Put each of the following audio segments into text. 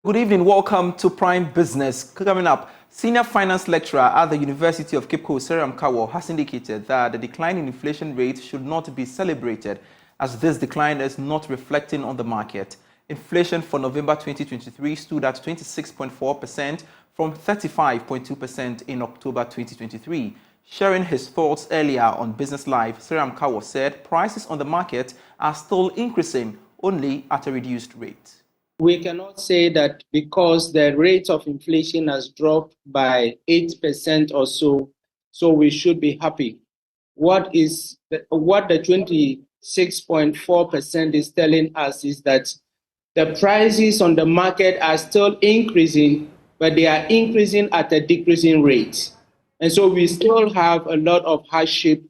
Good evening. Welcome to Prime Business. Coming up, senior finance lecturer at the University of Cape Coast, Sera Mkawo, has indicated that the decline in inflation rate should not be celebrated, as this decline is not reflecting on the market. Inflation for November 2023 stood at 26.4% from 35.2% in October 2023. Sharing his thoughts earlier on Business Live, Sera Mkawo said prices on the market are still increasing, only at a reduced rate. We cannot say that because the rate of inflation has dropped by 8% or so we should be happy. What the 26.4% is telling us is that the prices on the market are still increasing, but they are increasing at a decreasing rate. And so we still have a lot of hardship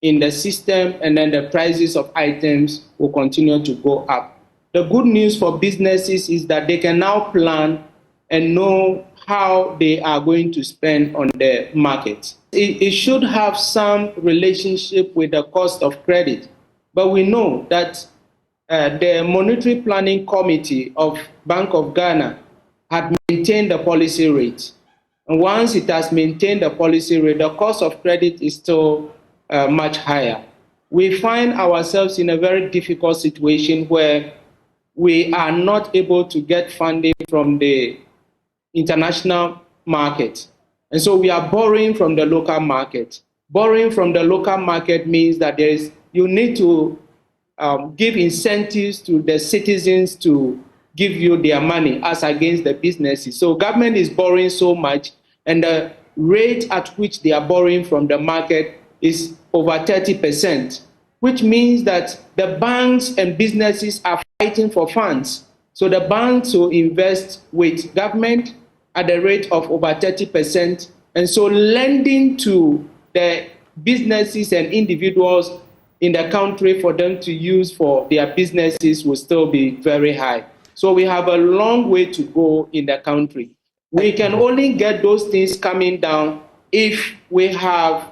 in the system, and then the prices of items will continue to go up. The good news for businesses is that they can now plan and know how they are going to spend on the market. It should have some relationship with the cost of credit, but we know that the Monetary Planning Committee of Bank of Ghana had maintained the policy rate. And once it has maintained the policy rate, the cost of credit is still much higher. We find ourselves in a very difficult situation where we are not able to get funding from the international market. And so we are borrowing from the local market. Borrowing from the local market means that you need to give incentives to the citizens to give you their money as against the businesses. So government is borrowing so much, and the rate at which they are borrowing from the market is over 30%, which means that the banks and businesses are fighting for funds. So the banks will invest with government at the rate of over 30%. And so lending to the businesses and individuals in the country for them to use for their businesses will still be very high. So we have a long way to go in the country. We can only get those things coming down if we have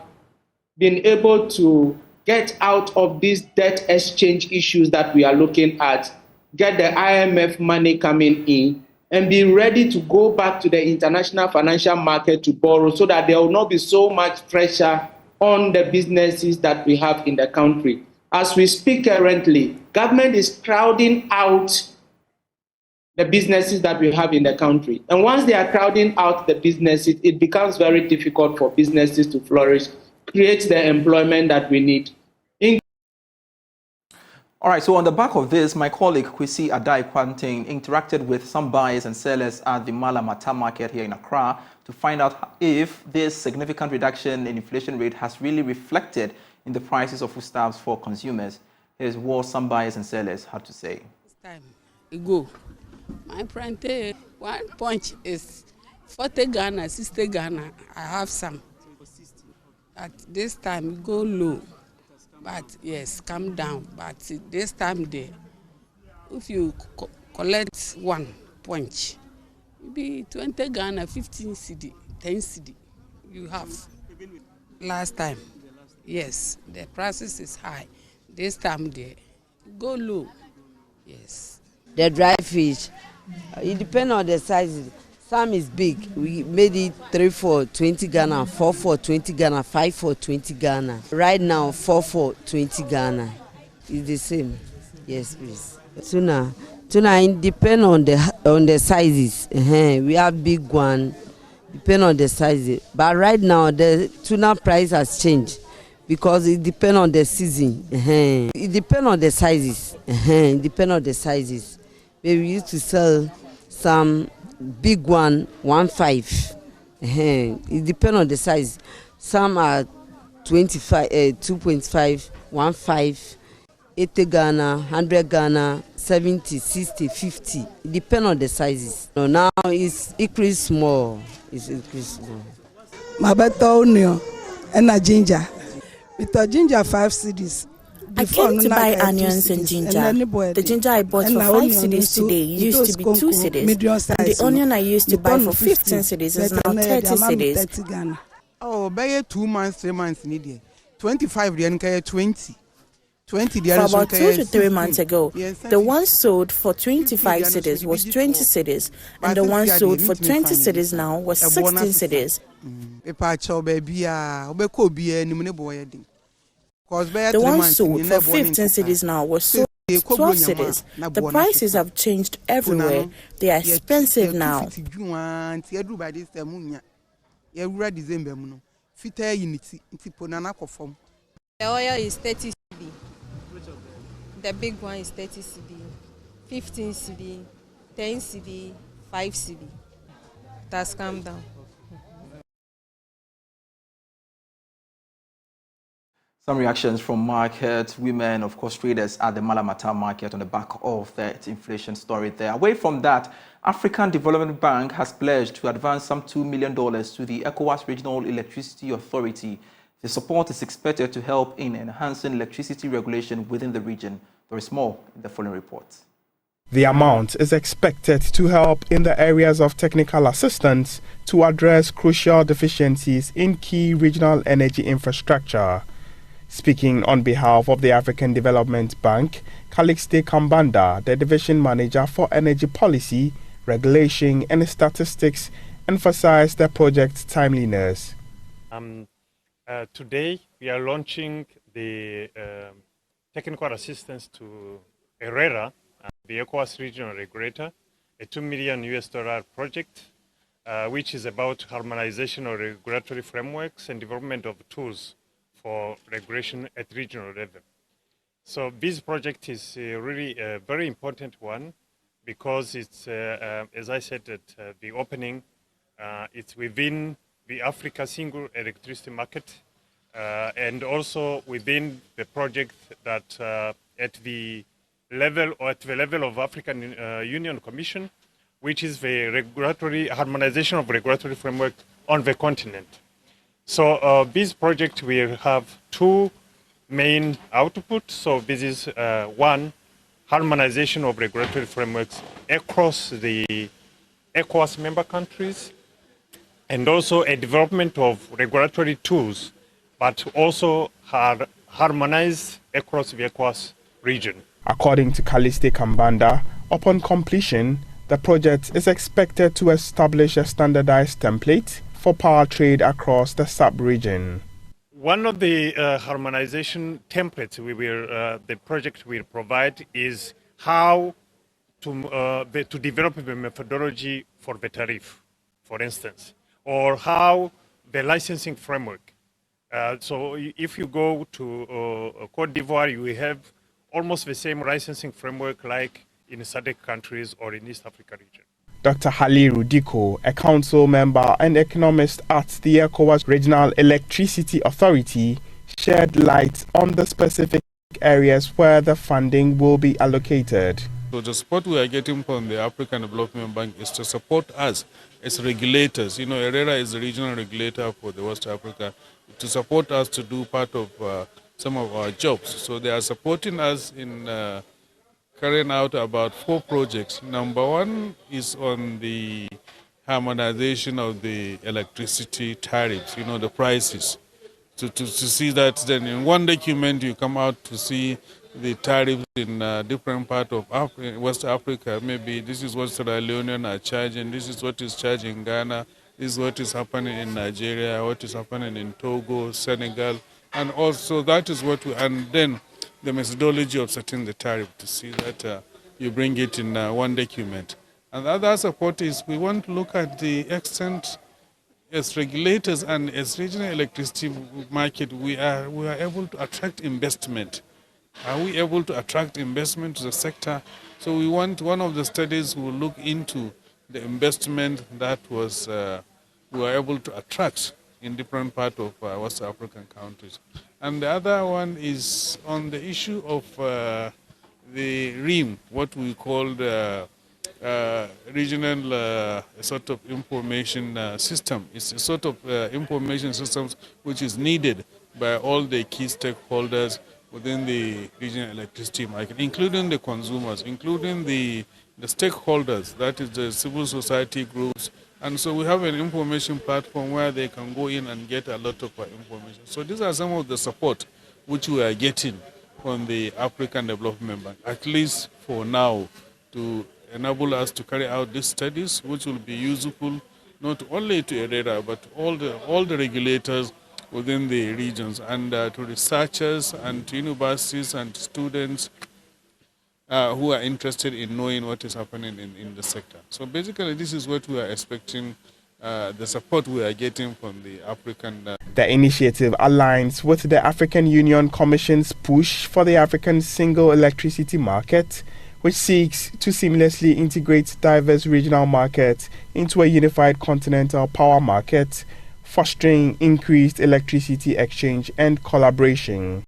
been able to get out of these debt exchange issues that we are looking at, get the IMF money coming in, and be ready to go back to the international financial market to borrow so that there will not be so much pressure on the businesses that we have in the country. As we speak currently, government is crowding out the businesses that we have in the country. And once they are crowding out the businesses, it becomes very difficult for businesses to flourish, create the employment that we need. All right, so on the back of this, my colleague Kwesi Adai-Kwanting interacted with some buyers and sellers at the Malamata market here in Accra to find out if this significant reduction in inflation rate has really reflected in the prices of foodstuffs for consumers. Here's what some buyers and sellers had to say. This time ago, my prante, one punch is 40 Ghana, 60 Ghana. I have some. At this time, go low. But yes, come down. But this time if you collect one punch, it be 20 Ghana, 15 cedi, 10 cedi. You have. Last time, yes, the prices is high. This time go low. Yes. The dry fish, it depends on the size. Some is big. We made it 3 for 20 Ghana, 4 for 20 Ghana, 5 for 20 Ghana. Right now, 4 for 20 Ghana. It's the same. Yes, please. Tuna, it depends on the sizes. We have big one, depend on the sizes. But right now, the tuna price has changed because it depends on the season. It depends on the sizes. It depends on the sizes. We used to sell some big one, 1.5. It depends on the size. Some are 25, 2.5, 1.5, 80 Ghana, 100 Ghana, 70, 60, 50. It depends on the sizes. So now it's increased more. It's increased more. My better onion and a ginger. With a ginger 5 cedis. I came to buy onions and ginger. The ginger I bought for 5 cedis today used to be 2 cedis. And the onion I used to buy for 15 cedis is now 30 cedis. Oh, buy 2 months, 3 months, 25 yen, 20. about 2 to 3 months ago, the one sold for 25 cedis was 20 cedis, and the one sold for 20 cedis now was 16 cedis. The one sold for 15 cedis now was sold for 12 cedis. The prices have changed everywhere. They are expensive now. The oil is 30 cedi. The big one is 30 cedi, 15 cedi, 10 cedi, 5 cedi. It has come down. Some reactions from market women, of course, traders at the Malamata market on the back of that inflation story there. Away from that, African Development Bank has pledged to advance some $2 million to the ECOWAS Regional Electricity Authority. The support is expected to help in enhancing electricity regulation within the region. There is more in the following report. The amount is expected to help in the areas of technical assistance to address crucial deficiencies in key regional energy infrastructure. Speaking on behalf of the African Development Bank, Calixte Kambanda, the Division Manager for Energy Policy, Regulation and Statistics, emphasized the project's timeliness. Today, we are launching the technical assistance to ERERA, the ECOWAS Regional Regulator, a $2 million project, which is about harmonization of regulatory frameworks and development of tools for regulation at regional level. So this project is really a very important one because it's, as I said at the opening, it's within the Africa single electricity market and also within the project that at the level of African Union Commission, which is the regulatory harmonization of regulatory framework on the continent. So this project will have two main outputs. So this is one, harmonization of regulatory frameworks across the ECOWAS member countries, and also a development of regulatory tools, but also harmonized across the ECOWAS region. According to Calixte Kambanda, upon completion, the project is expected to establish a standardized template for power trade across the sub-region. One of the harmonization templates the project will provide is how to develop the methodology for the tariff, for instance, or how the licensing framework. So if you go to Cote d'Ivoire, you have almost the same licensing framework like in SADC countries or in East Africa region. Dr. Haliru Diko, a council member and economist at the ECOWAS Regional Electricity Authority, shed light on the specific areas where the funding will be allocated. So the support we are getting from the African Development Bank is to support us as regulators. You know, ERERA is the regional regulator for the West Africa, to support us to do part of some of our jobs. So they are supporting us in carrying out about 4 projects. Number one is on the harmonization of the electricity tariffs, you know, the prices. To see that then in one document you come out to see the tariffs in different parts of West Africa. Maybe this is what Sierra Leone are charging, this is what is charging in Ghana, this is what is happening in Nigeria, what is happening in Togo, Senegal, and also that is what we, and then the methodology of setting the tariff to see that you bring it in one document. And the other support is we want to look at the extent as regulators and as regional electricity market, we are able to attract investment. Are we able to attract investment to the sector? So we want one of the studies will look into the investment that was we were able to attract in different parts of West African countries. And the other one is on the issue of the RIM, what we call the regional sort of information system. It's a sort of information system which is needed by all the key stakeholders within the regional electricity market, including the consumers, including the stakeholders, that is the civil society groups. And so we have an information platform where they can go in and get a lot of information. So these are some of the support which we are getting on the African Development Bank, at least for now, to enable us to carry out these studies, which will be useful not only to ERERA, but all the regulators within the regions, and to researchers and to universities and students who are interested in knowing what is happening in the sector. So basically, this is what we are expecting, the support we are getting from the African. The initiative aligns with the African Union Commission's push for the African single electricity market, which seeks to seamlessly integrate diverse regional markets into a unified continental power market, fostering increased electricity exchange and collaboration.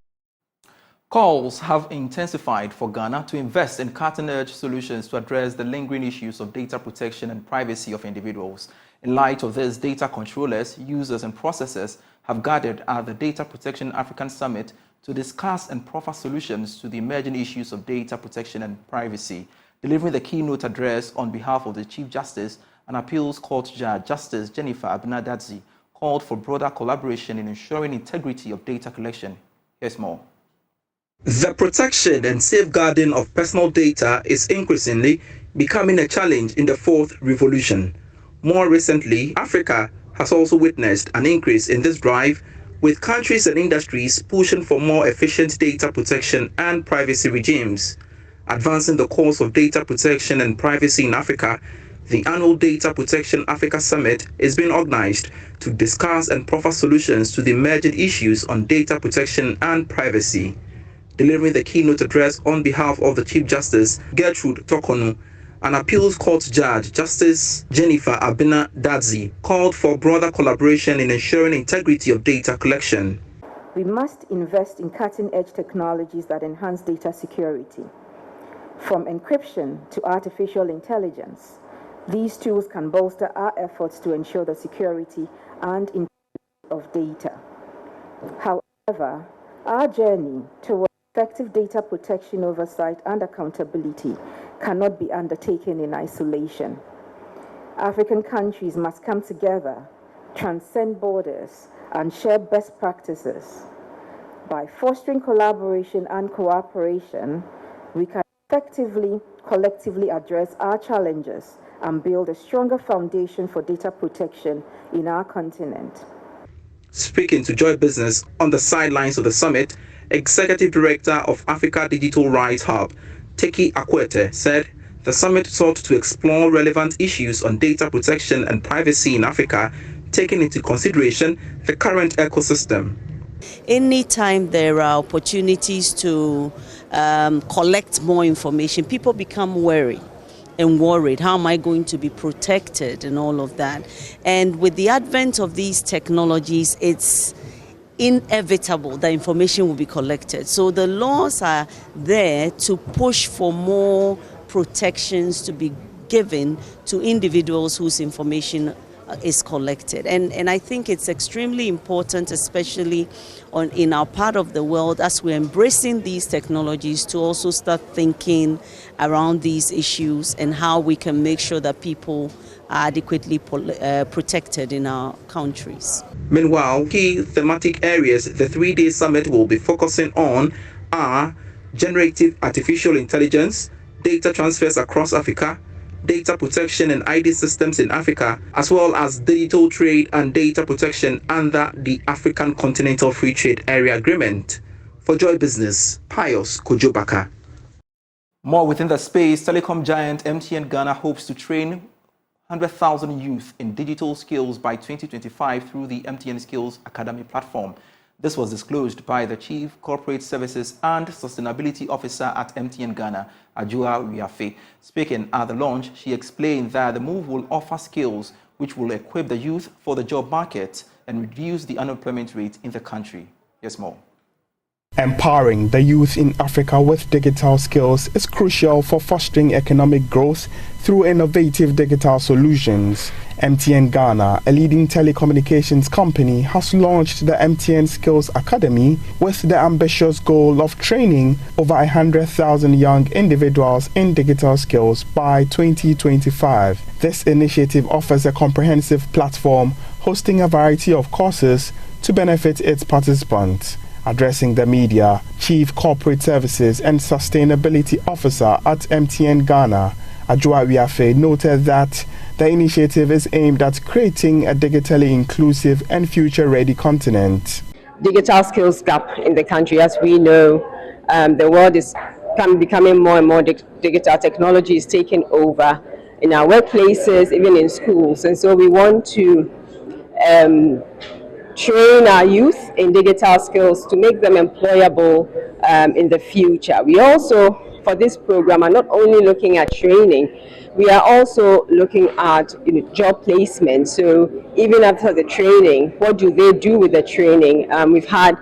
Calls have intensified for Ghana to invest in cutting-edge solutions to address the lingering issues of data protection and privacy of individuals. In light of this, data controllers, users and processors have gathered at the Data Protection African Summit to discuss and proffer solutions to the emerging issues of data protection and privacy. Delivering the keynote address on behalf of the Chief Justice and Appeals Court Judge Justice Jennifer Abena Dadzie called for broader collaboration in ensuring integrity of data collection. Here's more. The protection and safeguarding of personal data is increasingly becoming a challenge in the fourth revolution. More recently, Africa has also witnessed an increase in this drive, with countries and industries pushing for more efficient data protection and privacy regimes. Advancing the cause of data protection and privacy in Africa, the annual Data Protection Africa Summit is being organized to discuss and proffer solutions to the emerging issues on data protection and privacy. Delivering the keynote address on behalf of the Chief Justice Gertrude Tokonu, an appeals court judge, Justice Jennifer Abena Dadzie, called for broader collaboration in ensuring integrity of data collection. We must invest in cutting-edge technologies that enhance data security. From encryption to artificial intelligence, these tools can bolster our efforts to ensure the security and integrity of data. However, our journey towards effective data protection oversight and accountability cannot be undertaken in isolation. African countries must come together, transcend borders, and share best practices. By fostering collaboration and cooperation, we can effectively, collectively address our challenges and build a stronger foundation for data protection in our continent. Speaking to Joy Business on the sidelines of the summit, Executive Director of Africa Digital Rights Hub, Teki Akwete, said the summit sought to explore relevant issues on data protection and privacy in Africa, taking into consideration the current ecosystem. Anytime there are opportunities to collect more information, people become wary and worried. How am I going to be protected and all of that? And with the advent of these technologies, it's inevitable that information will be collected. So the laws are there to push for more protections to be given to individuals whose information is collected. And I think it's extremely important, especially in our part of the world, as we're embracing these technologies, to also start thinking around these issues and how we can make sure that people are adequately protected in our countries. Meanwhile, key thematic areas the three-day summit will be focusing on are generative artificial intelligence, data transfers across Africa, data protection and ID systems in Africa, as well as digital trade and data protection under the African Continental Free Trade Area Agreement. For Joy Business, Pius Kojobaka. More within the space, telecom giant MTN Ghana hopes to train 100,000 youth in digital skills by 2025 through the MTN Skills Academy platform. This was disclosed by the Chief Corporate Services and Sustainability Officer at MTN Ghana, Ajua Wiafe. Speaking at the launch, she explained that the move will offer skills which will equip the youth for the job market and reduce the unemployment rate in the country. Here's more. Empowering the youth in Africa with digital skills is crucial for fostering economic growth through innovative digital solutions. MTN Ghana, a leading telecommunications company, has launched the MTN Skills Academy with the ambitious goal of training over 100,000 young individuals in digital skills by 2025. This initiative offers a comprehensive platform hosting a variety of courses to benefit its participants. Addressing the media, Chief Corporate Services and Sustainability Officer at MTN Ghana, Adjoa Wiafe, noted that the initiative is aimed at creating a digitally inclusive and future-ready continent. Digital skills gap in the country, as we know, the world is becoming more and more digital. Technology is taking over in our workplaces, even in schools, and so we want to train our youth in digital skills to make them employable in the future. We also, for this program, are not only looking at training, we are also looking at job placement. So even after the training, what do they do with the training? We've had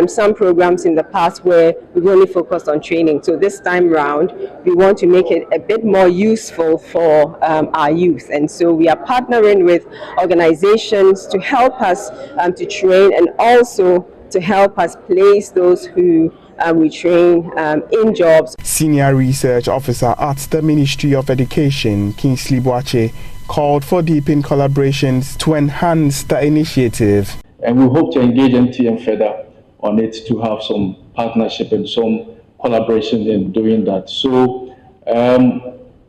some programs in the past where we've only focused on training. So this time round, we want to make it a bit more useful for our youth. And so we are partnering with organizations to help us to train and also to help us place those who we train in jobs. Senior Research Officer at the Ministry of Education, Kingsley Boache, called for deepened collaborations to enhance the initiative. And we hope to engage MTN further on it to have some partnership and some collaboration in doing that. So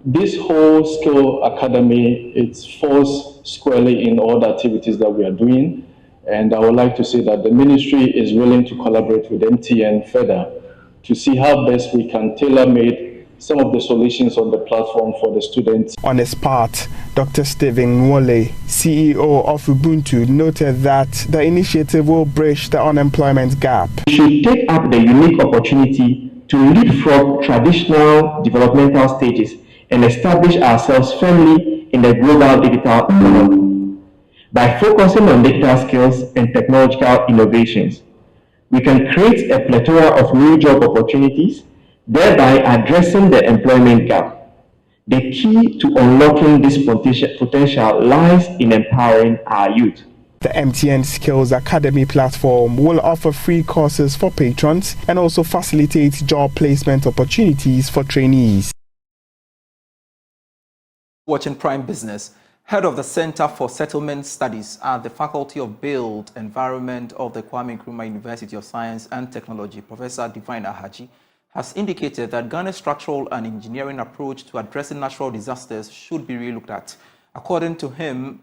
this whole skill academy, it falls squarely in all the activities that we are doing. And I would like to say that the ministry is willing to collaborate with MTN further to see how best we can tailor-make some of the solutions on the platform for the students. On his part, Dr. Stephen Nwole, CEO of Ubuntu, noted that the initiative will bridge the unemployment gap. We should take up the unique opportunity to leapfrog traditional developmental stages and establish ourselves firmly in the global digital economy. By focusing on digital skills and technological innovations, we can create a plethora of new job opportunities, thereby addressing the employment gap. The key to unlocking this potential lies in empowering our youth. The MTN Skills Academy platform will offer free courses for patrons and also facilitate job placement opportunities for trainees. Watching Prime Business. Head of the Center for Settlement Studies at the Faculty of Built Environment of the Kwame Nkrumah University of Science and Technology, Professor Divine Ahaji, has indicated that Ghana's structural and engineering approach to addressing natural disasters should be relooked at. According to him,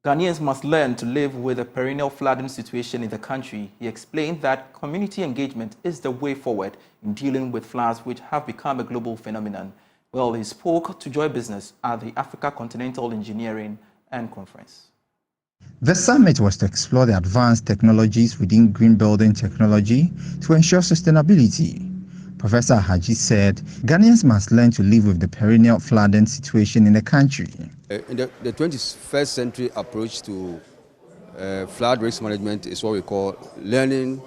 Ghanaians must learn to live with a perennial flooding situation in the country. He explained that community engagement is the way forward in dealing with floods which have become a global phenomenon. Well, he spoke to Joy Business at the Africa Continental Engineering and Conference. The summit was to explore the advanced technologies within green building technology to ensure sustainability. Professor Haji said Ghanaians must learn to live with the perennial flooding situation in the country. In the 21st century approach to flood risk management is what we call learning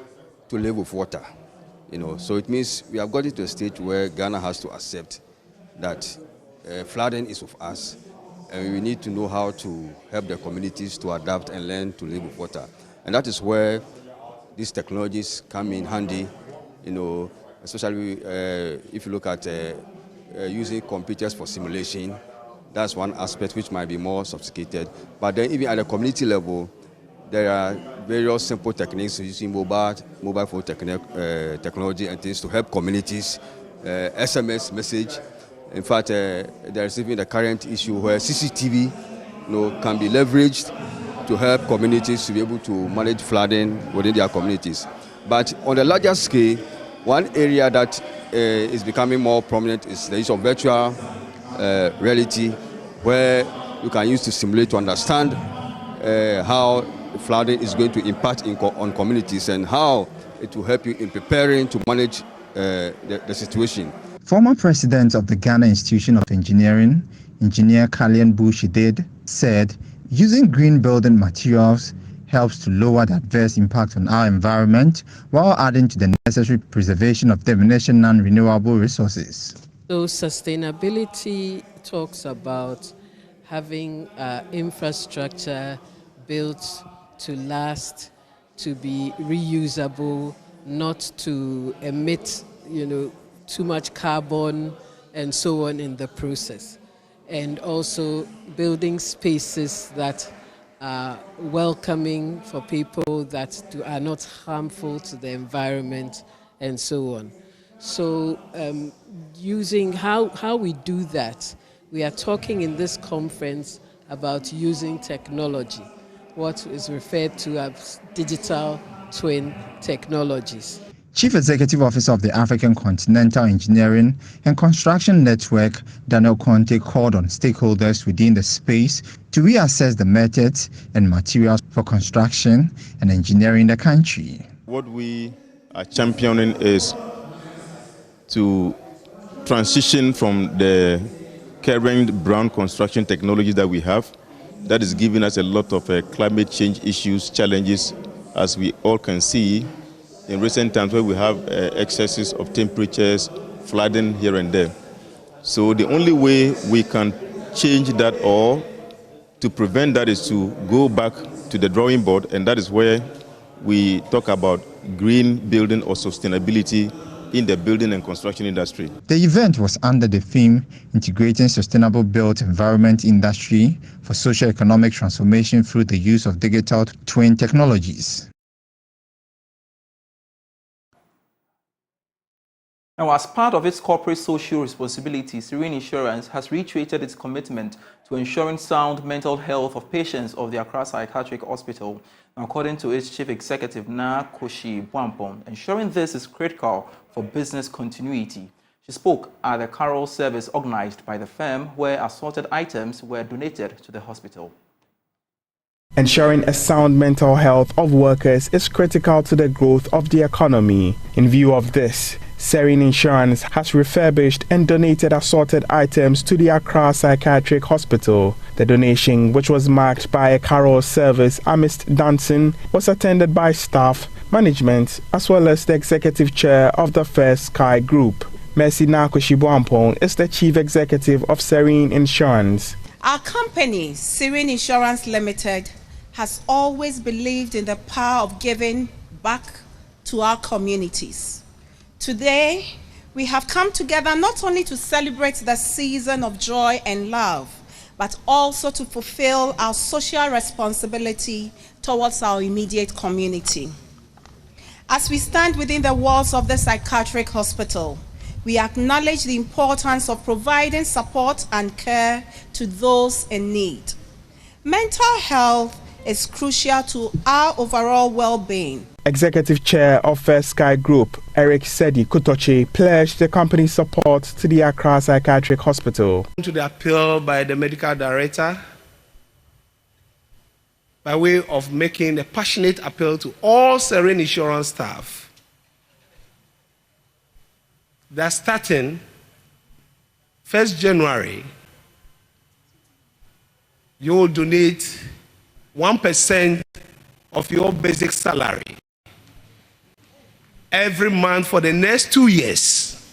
to live with water. So it means we have gotten to a stage where Ghana has to accept that flooding is with us, and we need to know how to help the communities to adapt and learn to live with water. And that is where these technologies come in handy, especially if you look at using computers for simulation. That's one aspect which might be more sophisticated. But then even at the community level, there are various simple techniques using mobile phone technology and things to help communities, SMS message. In fact, there is even the current issue where CCTV can be leveraged to help communities to be able to manage flooding within their communities. But on a larger scale, one area that is becoming more prominent is the use of virtual reality, where you can use to simulate to understand how flooding is going to impact on communities and how it will help you in preparing to manage the situation. Former president of the Ghana Institution of Engineering, Engineer Kalian Bushidid, said using green building materials helps to lower the adverse impact on our environment while adding to the necessary preservation of diminishing non-renewable resources. So sustainability talks about having infrastructure built to last, to be reusable, not to emit, too much carbon and so on in the process. And also building spaces that welcoming for people that are not harmful to the environment and so on. So using how we do that, we are talking in this conference about using technology, what is referred to as digital twin technologies. Chief Executive Officer of the African Continental Engineering and Construction Network, Daniel Conte, called on stakeholders within the space to reassess the methods and materials for construction and engineering in the country. What we are championing is to transition from the current brown construction technology that we have. That is giving us a lot of climate change issues, challenges, as we all can see in recent times where we have excesses of temperatures, flooding here and there. So the only way we can change that or to prevent that is to go back to the drawing board, and that is where we talk about green building or sustainability in the building and construction industry. The event was under the theme Integrating Sustainable Built Environment Industry for Socio-Economic Transformation through the use of digital twin technologies. Now, as part of its corporate social responsibility, Serene Insurance has reiterated its commitment to ensuring sound mental health of patients of the Accra Psychiatric Hospital. Now, according to its chief executive, Na Koshi Bwampong, ensuring this is critical for business continuity. She spoke at the carol service organized by the firm, where assorted items were donated to the hospital. Ensuring a sound mental health of workers is critical to the growth of the economy. In view of this, Serene Insurance has refurbished and donated assorted items to the Accra Psychiatric Hospital. The donation, which was marked by a carol service amidst dancing, was attended by staff, management, as well as the executive chair of the First Sky Group. Mercy Nakoshi Bwampong is the chief executive of Serene Insurance. Our company, Serene Insurance Limited, has always believed in the power of giving back to our communities. Today, we have come together not only to celebrate the season of joy and love, but also to fulfill our social responsibility towards our immediate community. As we stand within the walls of the psychiatric hospital, we acknowledge the importance of providing support and care to those in need. Mental health is crucial to our overall well-being. Executive Chair of First Sky Group, Eric Sedi Kutoche, pledged the company's support to the Accra Psychiatric Hospital. To the appeal by the medical director, by way of making a passionate appeal to all Serene Insurance staff, that starting 1st January, you will donate 1% of your basic salary every month for the next 2 years.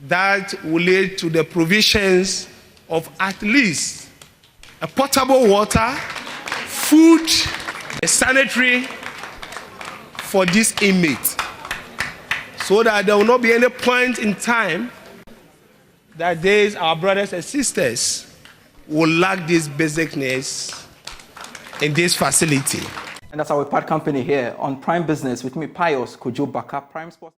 That will lead to the provisions of at least a potable water, food, a sanitary for this inmate, so that there will not be any point in time that these, our brothers and sisters, will lack these basic needs in this facility. And that's our part company here on Prime Business with me, Pius Kojo Baka, Prime Sports.